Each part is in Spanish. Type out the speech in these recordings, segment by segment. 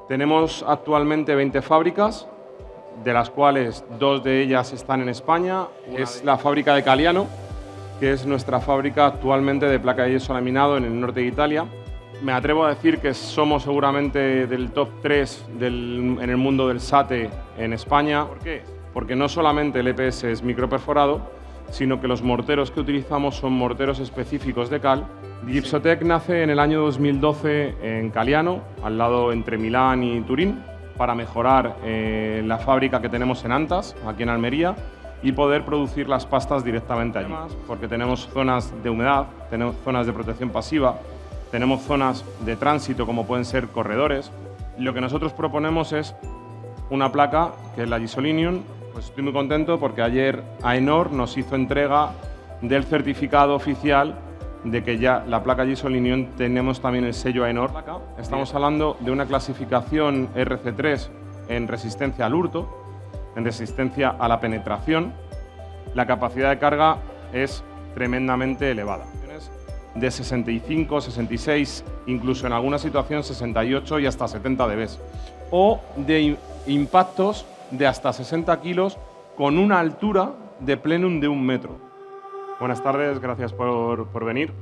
Tenemos actualmente 20 fábricas, de las cuales 2 de ellas están en España. Es la fábrica de Caliano, que es nuestra fábrica actualmente de placa de yeso laminado en el norte de Italia. Me atrevo a decir que somos seguramente del top 3 en el mundo del SATE en España. ¿Por qué? Porque no solamente el EPS es microperforado, sino que los morteros que utilizamos son morteros específicos de cal. Gipsotec nace en el año 2012 en Caliano, al lado entre Milán y Turín, para mejorar la fábrica que tenemos en Antas, aquí en Almería, y poder producir las pastas directamente allí. Porque tenemos zonas de humedad, tenemos zonas de protección pasiva, tenemos zonas de tránsito como pueden ser corredores. Lo que nosotros proponemos es una placa que es la Gisolinium. Pues estoy muy contento porque ayer AENOR nos hizo entrega del certificado oficial de que ya la placa Gisolinium tenemos también el sello AENOR. Estamos hablando de una clasificación RC3 en resistencia al hurto, en resistencia a la penetración. La capacidad de carga es tremendamente elevada, de 65, 66, incluso en alguna situación 68 y hasta 70 dB, o de impactos de hasta 60 kilos con una altura de plenum de 1 metro. Buenas tardes, gracias por venir.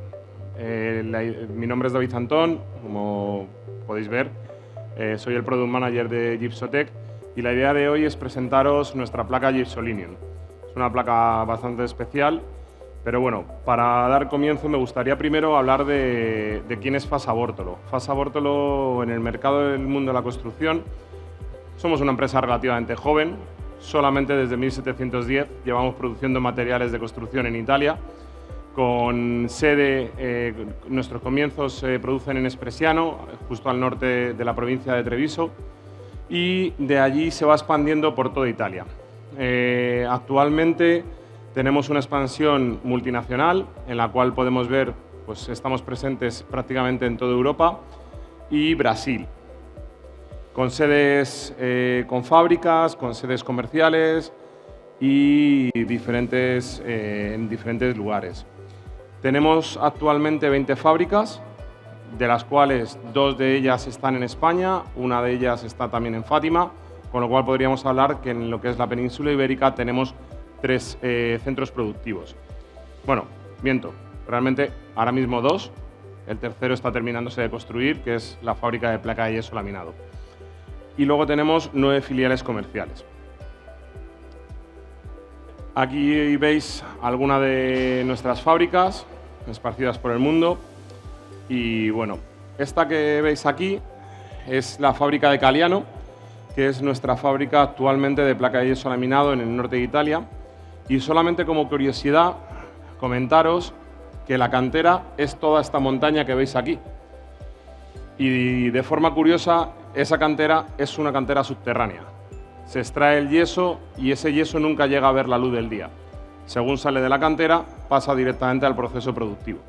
Mi nombre es David Antón, como podéis ver, soy el Product Manager de Gipsotec y la idea de hoy es presentaros nuestra placa Gisolinium. Es una placa bastante especial, pero bueno, para dar comienzo me gustaría primero hablar de quién es Fassa Bortolo. Fassa Bortolo en el mercado del mundo de la construcción somos una empresa relativamente joven, solamente desde 1710 llevamos produciendo materiales de construcción en Italia, con sede, nuestros comienzos se producen en Espressiano, justo al norte de la provincia de Treviso, y de allí se va expandiendo por toda Italia. Actualmente tenemos una expansión multinacional en la cual podemos ver, pues estamos presentes prácticamente en toda Europa y Brasil, con sedes, con fábricas, con sedes comerciales y en diferentes lugares. Tenemos actualmente 20 fábricas, de las cuales 2 de ellas están en España, una de ellas está también en Fátima, con lo cual podríamos hablar que en lo que es la península ibérica tenemos 3 centros productivos. Bueno, miento, realmente ahora mismo 2, el tercero está terminándose de construir, que es la fábrica de placa de yeso laminado. Y luego tenemos 9 filiales comerciales. Aquí veis algunas de nuestras fábricas esparcidas por el mundo y bueno, esta que veis aquí es la fábrica de Caliano, que es nuestra fábrica actualmente de placa de yeso laminado en el norte de Italia, y solamente como curiosidad comentaros que la cantera es toda esta montaña que veis aquí y de forma curiosa esa cantera es una cantera subterránea. Se extrae el yeso y ese yeso nunca llega a ver la luz del día. Según sale de la cantera, pasa directamente al proceso productivo.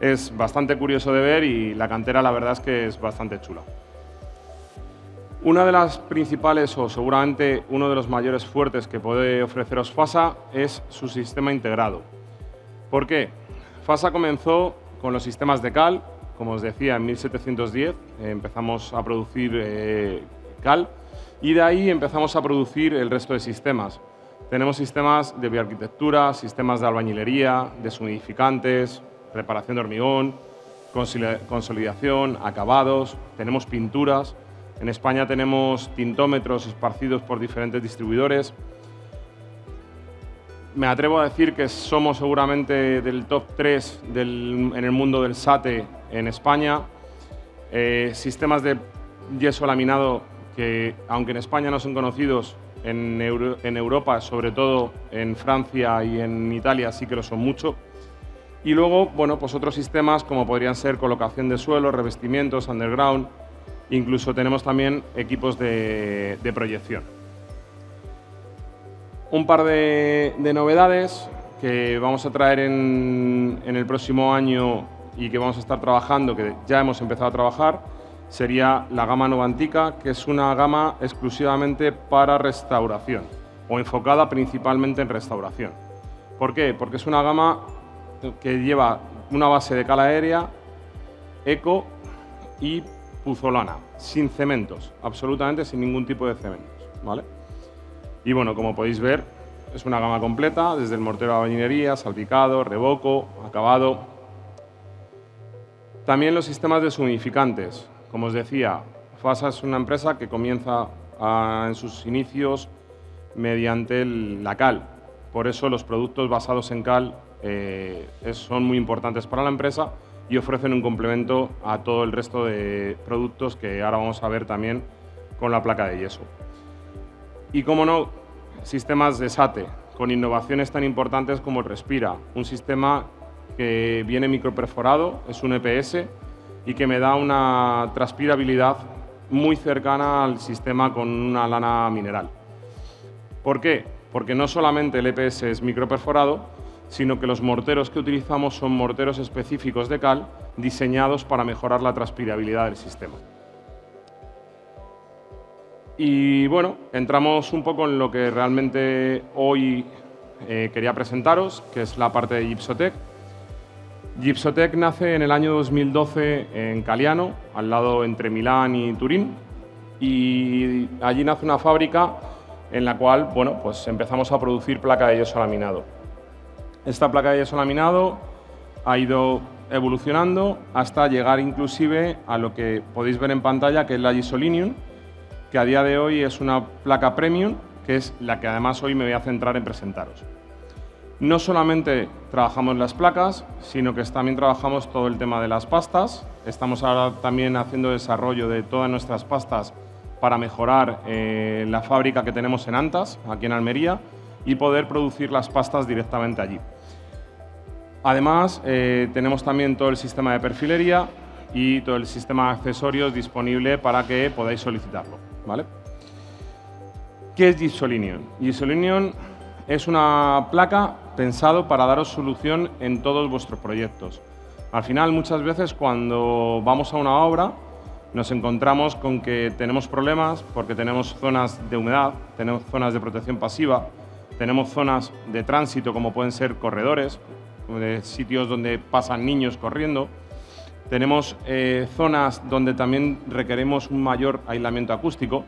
Es bastante curioso de ver y la cantera la verdad es que es bastante chula. Una de las principales, o seguramente uno de los mayores fuertes que puede ofreceros Fassa es su sistema integrado. ¿Por qué? Fassa comenzó con los sistemas de cal, como os decía, en 1710 empezamos a producir cal y de ahí empezamos a producir el resto de sistemas. Tenemos sistemas de bioarquitectura, sistemas de albañilería, deshumidificantes, preparación de hormigón, consolidación, acabados, tenemos pinturas. En España tenemos tintómetros esparcidos por diferentes distribuidores. Me atrevo a decir que somos seguramente del top 3 en el mundo del SATE en España. Sistemas de yeso laminado que, aunque en España no son conocidos, en Europa, sobre todo en Francia y en Italia, sí que lo son mucho. Y luego, bueno, pues otros sistemas como podrían ser colocación de suelo, revestimientos, underground. Incluso tenemos también equipos de proyección. Un par de novedades que vamos a traer en el próximo año y que vamos a estar trabajando, que ya hemos empezado a trabajar, sería la gama Novantica, que es una gama exclusivamente para restauración o enfocada principalmente en restauración. ¿Por qué? Porque es una gama que lleva una base de cal aérea, eco y puzolana, sin cementos, absolutamente sin ningún tipo de cementos, ¿vale? Y bueno, como podéis ver, es una gama completa, desde el mortero a bañilería, salpicado, revoco, acabado. También los sistemas deshumidificantes. Como os decía, FASA es una empresa que comienza en sus inicios mediante la cal. Por eso los productos basados en cal son muy importantes para la empresa y ofrecen un complemento a todo el resto de productos que ahora vamos a ver también con la placa de yeso. Y, como no, sistemas de SATE, con innovaciones tan importantes como el Respira, un sistema que viene microperforado, es un EPS y que me da una transpirabilidad muy cercana al sistema con una lana mineral. ¿Por qué? Porque no solamente el EPS es microperforado, sino que los morteros que utilizamos son morteros específicos de cal diseñados para mejorar la transpirabilidad del sistema. Y bueno, entramos un poco en lo que realmente hoy quería presentaros, que es la parte de Gipsotec. Gipsotec nace en el año 2012 en Caliano, al lado entre Milán y Turín, y allí nace una fábrica en la cual, bueno, pues empezamos a producir placa de yeso laminado. Esta placa de yeso laminado ha ido evolucionando hasta llegar inclusive a lo que podéis ver en pantalla, que es la Gisolinium, que a día de hoy es una placa premium, que es la que además hoy me voy a centrar en presentaros. No solamente trabajamos las placas, sino que también trabajamos todo el tema de las pastas. Estamos ahora también haciendo desarrollo de todas nuestras pastas para mejorar la fábrica que tenemos en Antas, aquí en Almería, y poder producir las pastas directamente allí. Además, tenemos también todo el sistema de perfilería y todo el sistema de accesorios disponible para que podáis solicitarlo, ¿vale? ¿Qué es Gisolinium? Gisolinium es una placa pensado para daros solución en todos vuestros proyectos. Al final, muchas veces cuando vamos a una obra, nos encontramos con que tenemos problemas porque tenemos zonas de humedad, tenemos zonas de protección pasiva, tenemos zonas de tránsito como pueden ser corredores, de sitios donde pasan niños corriendo. Tenemos zonas donde también requerimos un mayor aislamiento acústico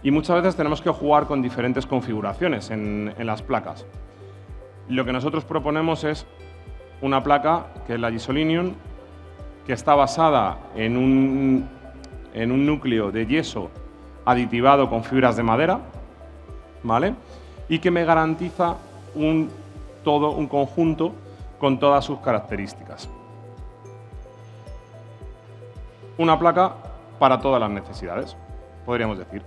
y muchas veces tenemos que jugar con diferentes configuraciones en las placas. Lo que nosotros proponemos es una placa, que es la Gisolinium, que está basada en un núcleo de yeso aditivado con fibras de madera, ¿vale? Y que me garantiza un conjunto con todas sus características. Una placa para todas las necesidades, podríamos decir.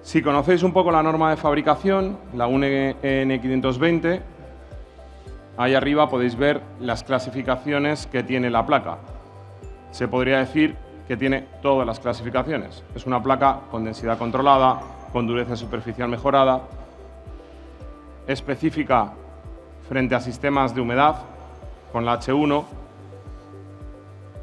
Si conocéis un poco la norma de fabricación, la UNE 520, ahí arriba podéis ver las clasificaciones que tiene la placa. Se podría decir que tiene todas las clasificaciones. Es una placa con densidad controlada, con dureza superficial mejorada, específica frente a sistemas de humedad, con la H1,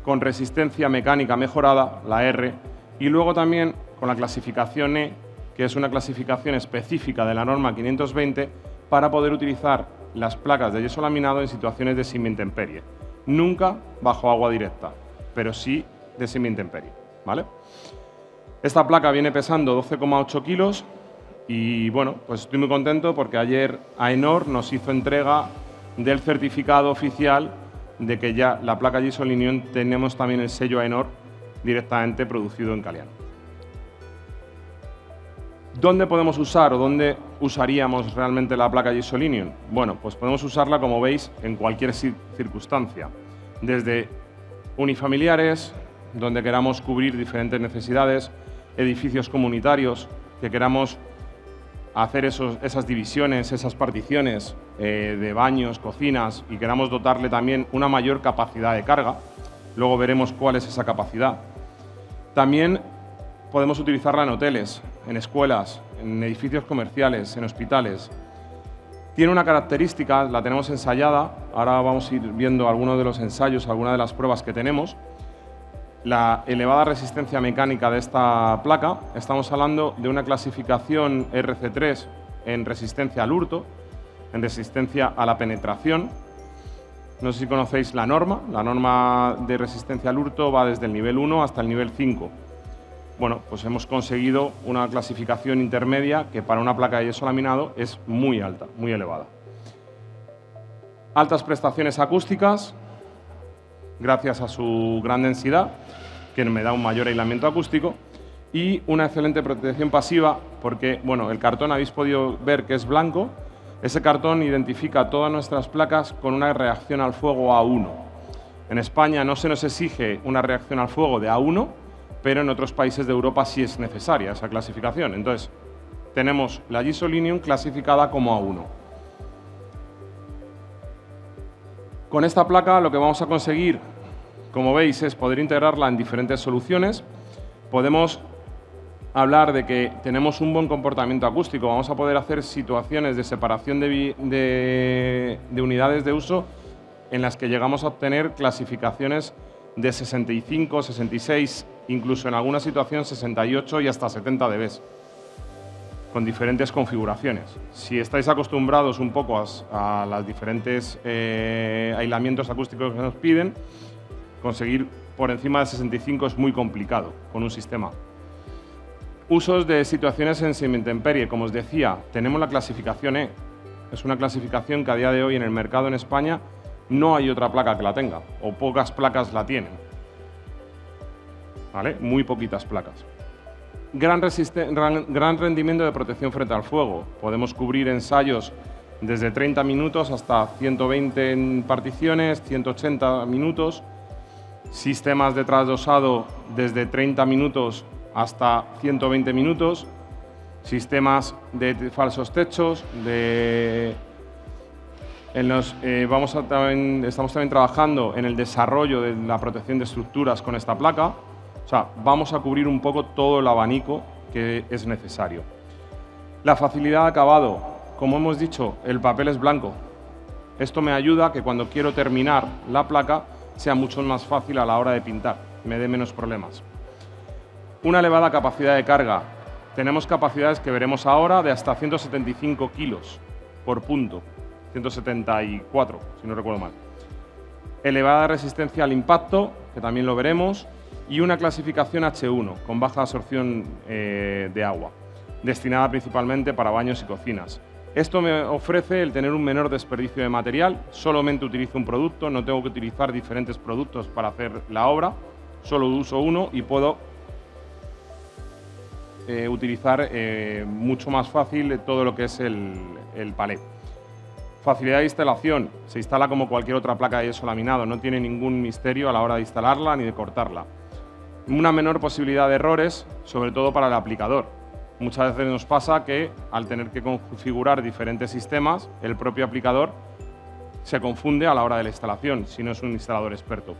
con resistencia mecánica mejorada, la R, y luego también con la clasificación E, que es una clasificación específica de la norma 520 para poder utilizar las placas de yeso laminado en situaciones de semiintemperie. Nunca bajo agua directa, pero sí de semiintemperie, ¿vale? Esta placa viene pesando 12,8 kilos y, bueno, pues estoy muy contento porque ayer AENOR nos hizo entrega del certificado oficial de que ya la placa Gisolinium tenemos también el sello AENOR directamente producido en Caliano. ¿Dónde podemos usar o dónde usaríamos realmente la placa Gisolinium? Bueno, pues podemos usarla, como veis, en cualquier circunstancia. Desde unifamiliares, donde queramos cubrir diferentes necesidades, edificios comunitarios, que queramos hacer esas divisiones, esas particiones de baños, cocinas y queramos dotarle también una mayor capacidad de carga. Luego veremos cuál es esa capacidad. También podemos utilizarla en hoteles, en escuelas, en edificios comerciales, en hospitales. Tiene una característica, la tenemos ensayada, ahora vamos a ir viendo algunos de los ensayos, algunas de las pruebas que tenemos. La elevada resistencia mecánica de esta placa, estamos hablando de una clasificación RC3 en resistencia al hurto, en resistencia a la penetración, No sé si conocéis la norma de resistencia al hurto va desde el nivel 1 hasta el nivel 5. Bueno, pues hemos conseguido una clasificación intermedia que para una placa de yeso laminado es muy alta, muy elevada. Altas prestaciones acústicas, gracias a su gran densidad, que me da un mayor aislamiento acústico, y una excelente protección pasiva, porque bueno, el cartón habéis podido ver que es blanco. Ese cartón identifica todas nuestras placas con una reacción al fuego A1. En España no se nos exige una reacción al fuego de A1, pero en otros países de Europa sí es necesaria esa clasificación. Entonces, tenemos la Gisolinium clasificada como A1. Con esta placa lo que vamos a conseguir, como veis, es poder integrarla en diferentes soluciones. Podemos hablar de que tenemos un buen comportamiento acústico, vamos a poder hacer situaciones de separación de unidades de uso en las que llegamos a obtener clasificaciones de 65, 66, incluso en alguna situación 68 y hasta 70 dB, con diferentes configuraciones. Si estáis acostumbrados un poco a los diferentes aislamientos acústicos que nos piden, conseguir por encima de 65 es muy complicado con un sistema. Usos de situaciones en semiintemperie. Como os decía, tenemos la clasificación E. Es una clasificación que a día de hoy en el mercado en España no hay otra placa que la tenga, o pocas placas la tienen. ¿Vale? Muy poquitas placas. Gran rendimiento de protección frente al fuego. Podemos cubrir ensayos desde 30 minutos hasta 120 en particiones, 180 minutos. Sistemas de trasdosado desde 30 minutos hasta 120 minutos, sistemas de falsos techos, estamos también trabajando en el desarrollo de la protección de estructuras con esta placa. O sea, vamos a cubrir un poco todo el abanico que es necesario. La facilidad de acabado, como hemos dicho, el papel es blanco. Esto me ayuda a que cuando quiero terminar la placa sea mucho más fácil a la hora de pintar, me dé menos problemas. Una elevada capacidad de carga. Tenemos capacidades que veremos ahora de hasta 175 kilos por punto, 174, si no recuerdo mal. Elevada resistencia al impacto, que también lo veremos, y una clasificación H1, con baja absorción de agua, destinada principalmente para baños y cocinas. Esto me ofrece el tener un menor desperdicio de material, solamente utilizo un producto, no tengo que utilizar diferentes productos para hacer la obra, solo uso uno y puedo utilizar mucho más fácil todo lo que es el palé. Facilidad de instalación, se instala como cualquier otra placa de yeso laminado, no tiene ningún misterio a la hora de instalarla ni de cortarla. Una menor posibilidad de errores, sobre todo para el aplicador. Muchas veces nos pasa que al tener que configurar diferentes sistemas, el propio aplicador se confunde a la hora de la instalación, si no es un instalador experto.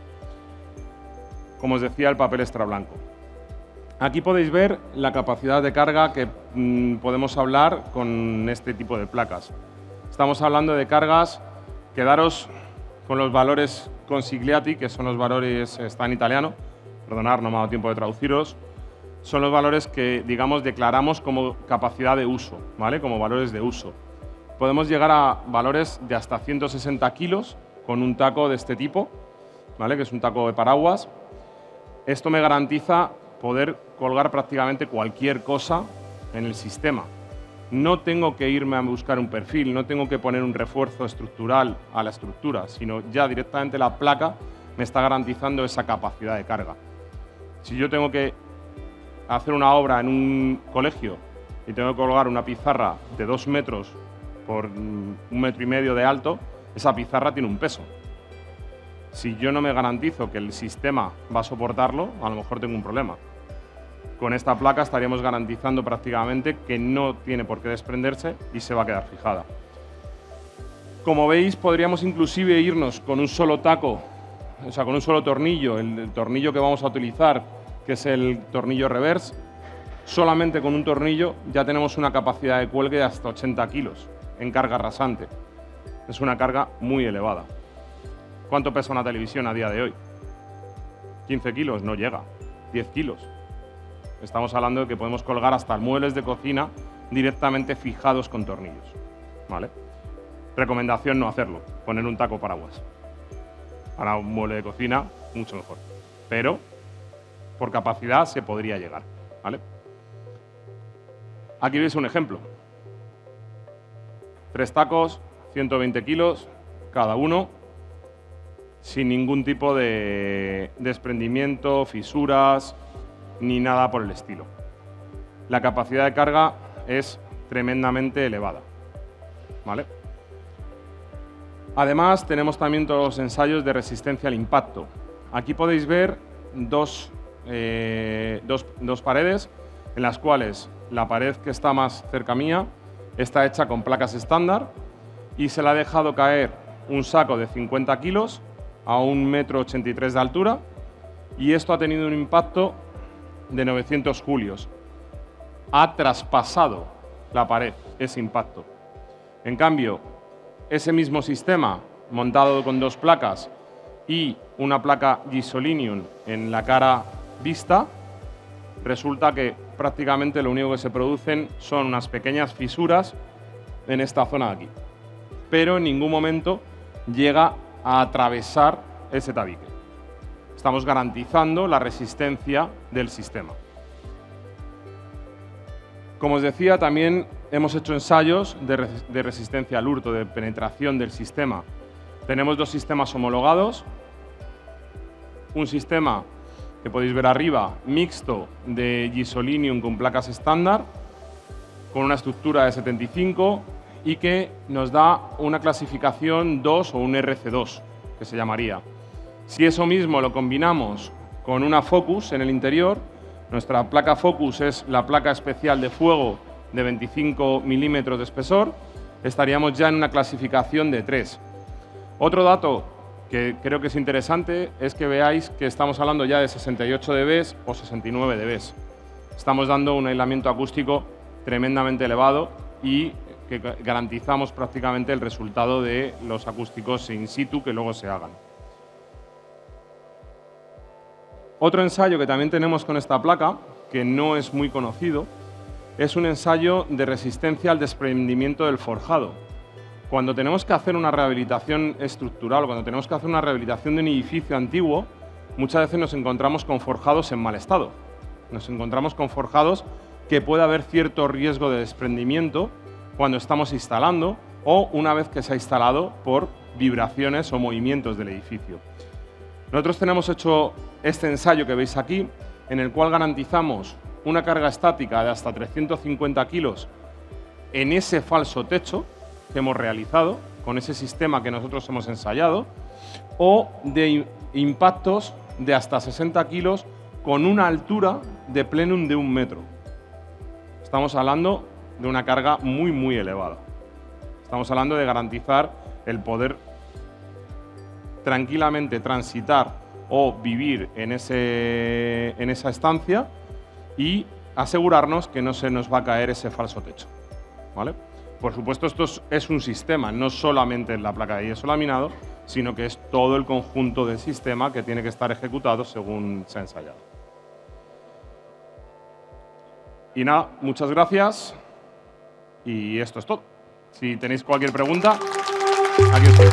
Como os decía, el papel extra blanco. Aquí podéis ver la capacidad de carga que podemos hablar con este tipo de placas. Estamos hablando de cargas, quedaros con los valores consigliati, que son los valores, está en italiano, perdonad, no me ha dado tiempo de traduciros, son los valores que, digamos, declaramos como capacidad de uso, ¿vale? Como valores de uso. Podemos llegar a valores de hasta 160 kilos con un taco de este tipo, ¿vale? Que es un taco de paraguas. Esto me garantiza poder colgar prácticamente cualquier cosa en el sistema. No tengo que irme a buscar un perfil, no tengo que poner un refuerzo estructural a la estructura, sino ya directamente la placa me está garantizando esa capacidad de carga. Si yo tengo que hacer una obra en un colegio y tengo que colgar una pizarra de 2 metros por 1,5 metros de alto, esa pizarra tiene un peso. Si yo no me garantizo que el sistema va a soportarlo, a lo mejor tengo un problema. Con esta placa estaríamos garantizando prácticamente que no tiene por qué desprenderse y se va a quedar fijada. Como veis, podríamos inclusive irnos con un solo taco, o sea, con un solo tornillo, el tornillo que vamos a utilizar, que es el tornillo reverse. Solamente con un tornillo ya tenemos una capacidad de cuelgue de hasta 80 kilos en carga rasante. Es una carga muy elevada. ¿Cuánto pesa una televisión a día de hoy? 15 kilos, no llega. 10 kilos. Estamos hablando de que podemos colgar hasta muebles de cocina directamente fijados con tornillos, ¿vale? Recomendación no hacerlo, poner un taco paraguas. Para un mueble de cocina, mucho mejor. Pero por capacidad se podría llegar, ¿vale? Aquí veis un ejemplo. 3 tacos, 120 kilos cada uno, sin ningún tipo de desprendimiento, fisuras, ni nada por el estilo. La capacidad de carga es tremendamente elevada, ¿vale? Además, tenemos también todos los ensayos de resistencia al impacto. Aquí podéis ver dos paredes, en las cuales la pared que está más cerca mía está hecha con placas estándar y se le ha dejado caer un saco de 50 kilos a 1,83 m de altura, y esto ha tenido un impacto de 900 julios. Ha traspasado la pared ese impacto. En cambio, ese mismo sistema montado con 2 placas y una placa Gisolinium en la cara vista, resulta que prácticamente lo único que se producen son unas pequeñas fisuras en esta zona de aquí, pero en ningún momento llega a atravesar ese tabique. Estamos garantizando la resistencia del sistema. Como os decía, también hemos hecho ensayos de resistencia al hurto, de penetración del sistema. Tenemos 2 sistemas homologados. Un sistema que podéis ver arriba, mixto de Gisolinium con placas estándar, con una estructura de 75 y que nos da una clasificación 2 o un RC2, que se llamaría. Si eso mismo lo combinamos con una Focus en el interior, nuestra placa Focus es la placa especial de fuego de 25 milímetros de espesor, estaríamos ya en una clasificación de 3. Otro dato que creo que es interesante es que veáis que estamos hablando ya de 68 dB o 69 dB. Estamos dando un aislamiento acústico tremendamente elevado y que garantizamos prácticamente el resultado de los acústicos in situ que luego se hagan. Otro ensayo que también tenemos con esta placa, que no es muy conocido, es un ensayo de resistencia al desprendimiento del forjado. Cuando tenemos que hacer una rehabilitación estructural, cuando tenemos que hacer una rehabilitación de un edificio antiguo, muchas veces nos encontramos con forjados en mal estado. Nos encontramos con forjados que puede haber cierto riesgo de desprendimiento cuando estamos instalando o una vez que se ha instalado por vibraciones o movimientos del edificio. Nosotros tenemos hecho este ensayo que veis aquí, en el cual garantizamos una carga estática de hasta 350 kilos en ese falso techo que hemos realizado, con ese sistema que nosotros hemos ensayado, o de impactos de hasta 60 kilos con una altura de plenum de 1 metro. Estamos hablando de una carga muy, muy elevada. Estamos hablando de garantizar el poder tranquilamente transitar o vivir en esa estancia y asegurarnos que no se nos va a caer ese falso techo, ¿vale? Por supuesto, esto es un sistema, no solamente la placa de yeso laminado, sino que es todo el conjunto del sistema que tiene que estar ejecutado según se ha ensayado. Y nada, muchas gracias y esto es todo. Si tenéis cualquier pregunta, aquí estoy.